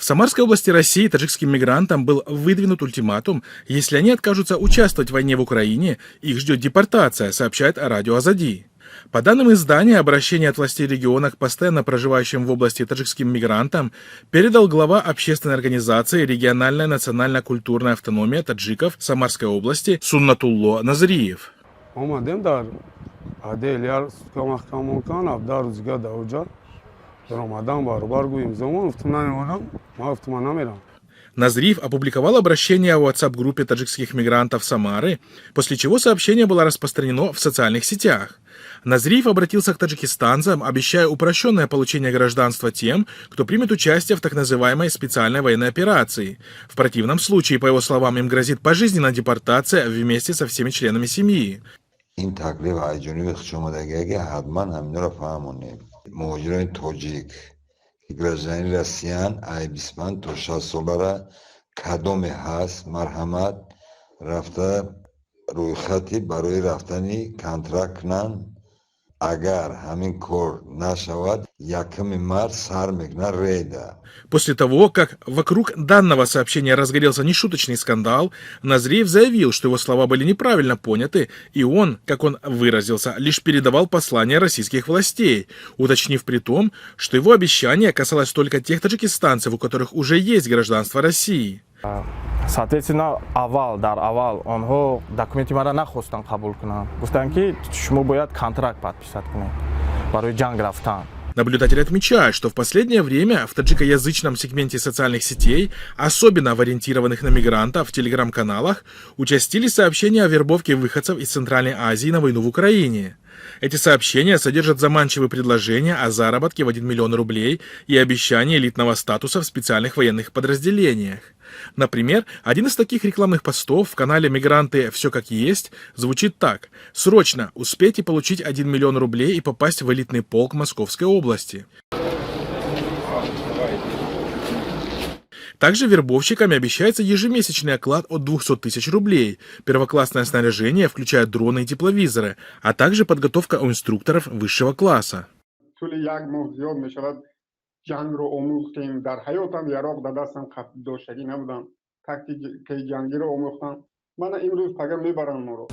Самарской области России таджикским мигрантам был выдвинут ультиматум: если они откажутся участвовать в войне в Украине, их ждет депортация, сообщает радио Азади. По данным издания, обращение от властей региона к постоянно проживающим в области таджикским мигрантам передал глава общественной организации «Региональная национально-культурная автономия таджиков Самарской области» Суннатулло Назриев. Назриев опубликовал обращение в WhatsApp-группе таджикских мигрантов Самары, после чего сообщение было распространено в социальных сетях. Назриев обратился к таджикистанцам, обещая упрощенное получение гражданства тем, кто примет участие в так называемой специальной военной операции. В противном случае, по его словам, им грозит пожизненная депортация вместе со всеми членами семьи. گرزنی رسیان ایبیسمان توشا سولارا کدوم هست مرحمت رفته روی خطی برای رفتنی کنترکت کنن اگر همین کار نشود یکم مرد سر میکنه ریده. После того, как вокруг данного сообщения разгорелся нешуточный скандал, Назриев заявил, что его слова были неправильно поняты, и он, как он выразился, лишь передавал послание российских властей, уточнив при том, что его обещание касалось только тех таджикистанцев, у которых уже есть гражданство России. Соответственно, дар авал онҳо документи мара нахостан қабул кунанд. Гуфтанд ки шумо бояд контракт подписать кунед барои ҷанг рафтан. Наблюдатели отмечают, что в последнее время в таджикоязычном сегменте социальных сетей, особенно в ориентированных на мигрантов в телеграм-каналах, участились сообщения о вербовке выходцев из Центральной Азии на войну в Украине. Эти сообщения содержат заманчивые предложения о заработке в 1 миллион рублей и обещание элитного статуса в специальных военных подразделениях. Например, один из таких рекламных постов в канале «Мигранты. Все как есть» звучит так: «Срочно успейте получить 1 миллион рублей и попасть в элитный полк Московской области». Также вербовщиками обещается ежемесячный оклад от 200 тысяч рублей, первоклассное снаряжение, включая дроны и тепловизоры, а также подготовка у инструкторов высшего класса. جنگ رو آموختیم در حیاتم یراق دادستم داشتگی نبودم تاکتیک جنگی رو آموختم من امروز پگه میبرن ما رو